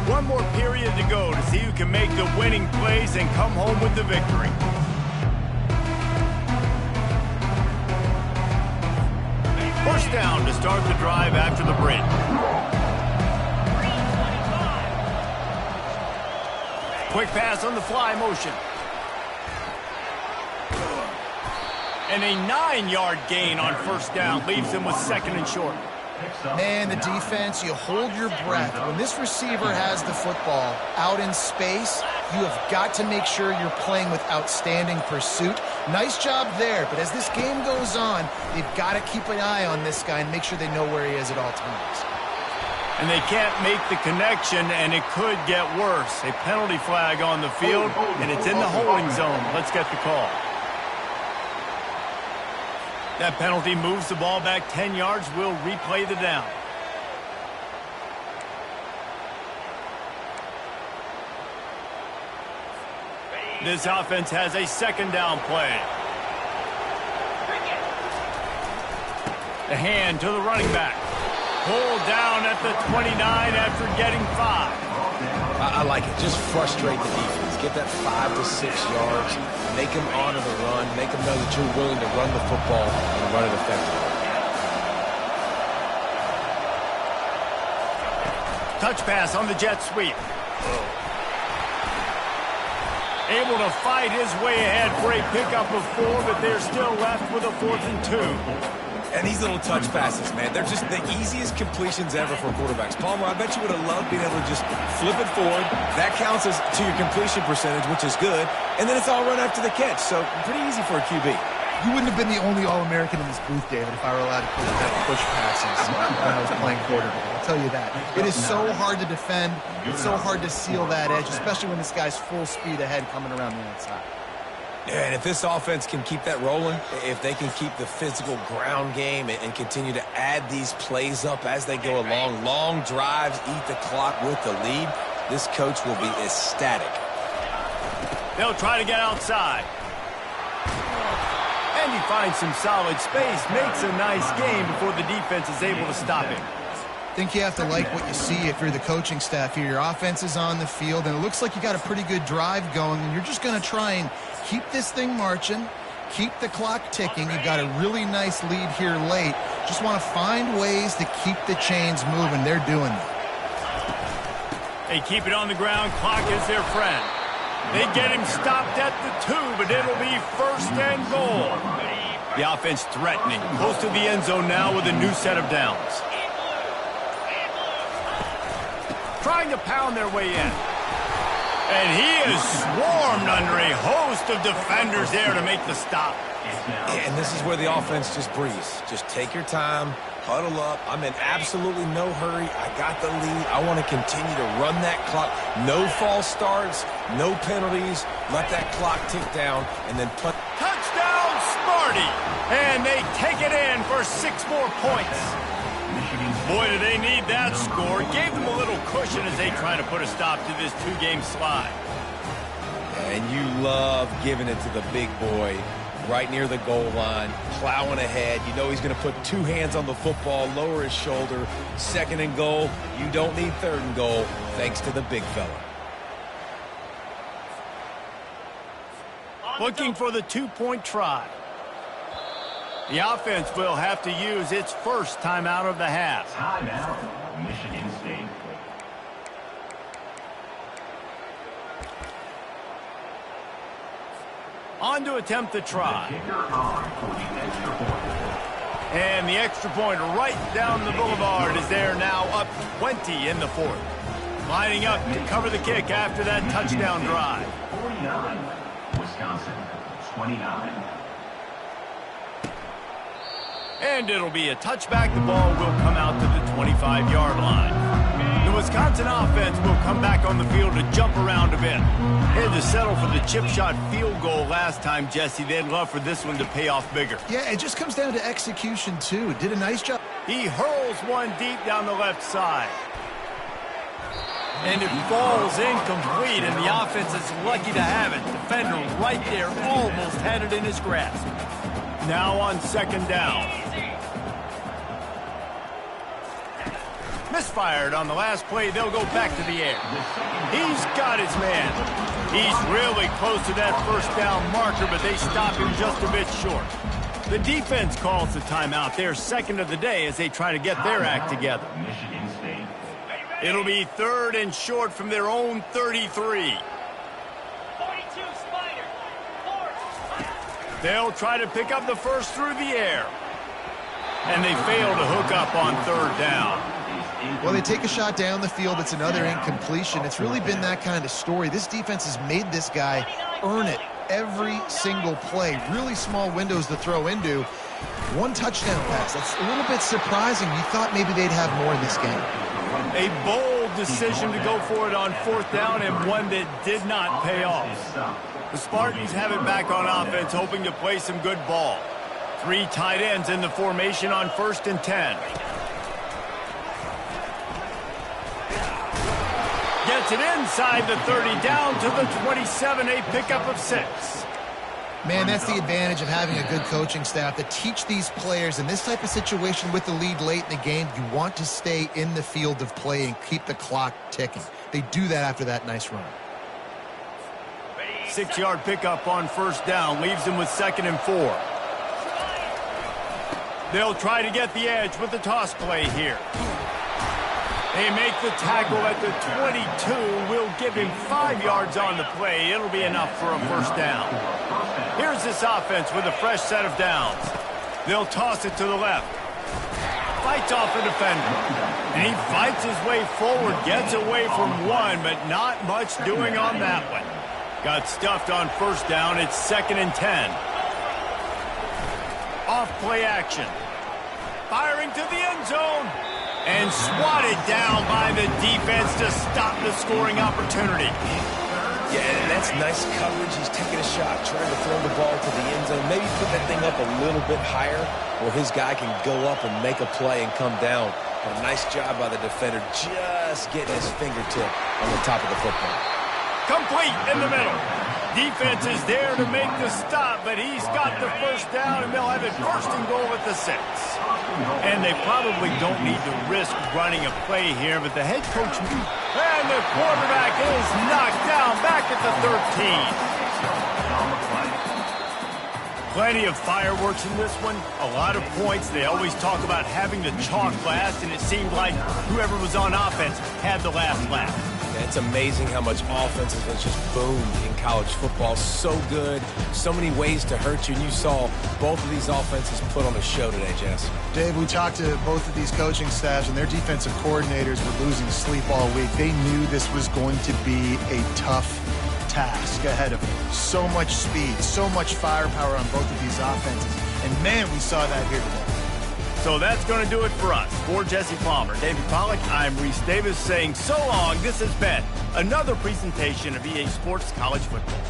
S1: One more period to go to see who can make the winning plays and come home with the victory. First down to start the drive after the break. Quick pass on the fly motion. And a 9-yard gain on first down leaves him with second and short.
S3: Man, the defense, you hold your breath. When this receiver has the football out in space, you have got to make sure you're playing with outstanding pursuit. Nice job there, but as this game goes on, they've got to keep an eye on this guy and make sure they know where he is at all times.
S1: And they can't make the connection, and it could get worse. A penalty flag on the field, and it's in the holding zone. Let's get the call. That penalty moves the ball back 10 yards. We'll replay the down. This offense has a second down play. The hand to the running back. Pulled down at the 29 after getting 5.
S2: I like it. Just frustrate the defense. Get that 5 to 6 yards. Make them honor the run. Make them know that you're willing to run the football and run it effectively.
S1: Touch pass on the jet sweep. Able to fight his way ahead for a pickup of 4, but they're still left with a 4th and 2.
S2: And these little touch passes, man, they're just the easiest completions ever for quarterbacks. Palmer, I bet you would have loved being able to just flip it forward. That counts as to your completion percentage, which is good. And then it's all run after the catch, so pretty easy for a QB.
S3: You wouldn't have been the only All-American in this booth, David, if I were allowed to push passes when I was playing quarterback. I'll tell you that. It is so hard to defend. It's so hard to seal that edge, especially when this guy's full speed ahead coming around the outside.
S2: Yeah, and if this offense can keep that rolling, if they can keep the physical ground game and continue to add these plays up as they go along, long drives, eat the clock with the lead, this coach will be ecstatic.
S1: They'll try to get outside. And he finds some solid space, makes a nice game before the defense is able to stop him.
S3: I think you have to like what you see if you're the coaching staff here. Your offense is on the field, and it looks like you got a pretty good drive going, and you're just going to try and keep this thing marching, keep the clock ticking. You've got a really nice lead here late. Just want to find ways to keep the chains moving. They're doing that.
S1: They keep it on the ground. Clock is their friend. They get him stopped at the 2, but it'll be 1st and goal. The offense threatening. Close to the end zone now with a new set of downs. Trying to pound their way in. And he is swarmed under a host of defenders there to make the stop.
S2: And this is where the offense just breathes. Just take your time, huddle up. I'm in absolutely no hurry. I got the lead. I want to continue to run that clock. No false starts, no penalties. Let that clock tick down and then put.
S1: Touchdown, Sparty! And they take it in for 6 more points. Boy, do they need that score. Gave them a little cushion as they try to put a stop to this 2-game slide.
S2: And you love giving it to the big boy right near the goal line, plowing ahead. You know he's going to put 2 hands on the football, lower his shoulder. 2nd and goal. You don't need 3rd and goal, thanks to the big fella.
S1: Looking for the 2-point try. The offense will have to use its first timeout of the half.
S6: Timeout, Michigan State.
S1: On to attempt the try.
S6: Kicker on for the extra point.
S1: And the extra point right down the boulevard is there now, up 20 in the 4th. Lining up to cover the kick after that touchdown drive.
S6: 49, Wisconsin, 29.
S1: And it'll be a touchback. The ball will come out to the 25-yard line. The Wisconsin offense will come back on the field to jump around a bit. Had to settle for the chip shot field goal last time, Jesse. They'd love for this one to pay off bigger.
S3: Yeah, it just comes down to execution, too. Did a nice job.
S1: He hurls one deep down the left side. And it falls incomplete, and the offense is lucky to have it. Defender right there almost had it in his grasp. Now on 2nd down. Misfired on the last play. They'll go back to the air. He's got his man. He's really close to that first down marker, but they stop him just a bit short. The defense calls the timeout. They're second of the day as they try to get their act together. It'll be 3rd and short from their own 33. They'll try to pick up the first through the air. And they fail to hook up on 3rd down.
S3: Well, they take a shot down the field. It's another incompletion. It's really been that kind of story. This defense has made this guy earn it every single play. Really small windows to throw into. 1 touchdown pass. That's a little bit surprising. You thought maybe they'd have more in this game.
S1: A bold decision to go for it on 4th down, and one that did not pay off. The Spartans have it back on offense, hoping to play some good ball. 3 tight ends in the formation on 1st and 10. Gets it inside the 30, down to the 27, a pickup of 6.
S3: Man, that's the advantage of having a good coaching staff to teach these players in this type of situation with the lead late in the game. You want to stay in the field of play and keep the clock ticking. They do that after that nice run.
S1: 6-yard pickup on 1st down, leaves them with 2nd and 4. They'll try to get the edge with the toss play here. They make the tackle at the 22. We'll give him 5 yards on the play. It'll be enough for a 1st down. Here's this offense with a fresh set of downs. They'll toss it to the left. Fights off the defender. And he fights his way forward, gets away from one, but not much doing on that one. Got stuffed on 1st down. It's 2nd and 10. Off play action. Firing to the end zone. And swatted down by the defense to stop the scoring opportunity.
S2: Yeah, and that's nice coverage. He's taking a shot, trying to throw the ball to the end zone. Maybe put that thing up a little bit higher where his guy can go up and make a play and come down. But a nice job by the defender just getting his fingertip on the top of the football.
S1: Complete in the middle. Defense is there to make the stop, but he's got the 1st down, and they'll have it 1st and goal at the 6. And they probably don't need to risk running a play here, but the head coach... And the quarterback is knocked down back at the 13. Plenty of fireworks in this one. A lot of points. They always talk about having the chalk last, and it seemed like whoever was on offense had the last laugh.
S2: It's amazing how much offense has just boomed in college football. So good, so many ways to hurt you. And you saw both of these offenses put on a show today, Jess.
S3: Dave, we talked to both of these coaching staffs, and their defensive coordinators were losing sleep all week. They knew this was going to be a tough task ahead of them. So much speed, so much firepower on both of these offenses. And, man, we saw that here today.
S1: So that's going to do it for us. For Jesse Palmer, David Pollack, I'm Reese Davis saying so long. This has been another presentation of EA Sports College Football.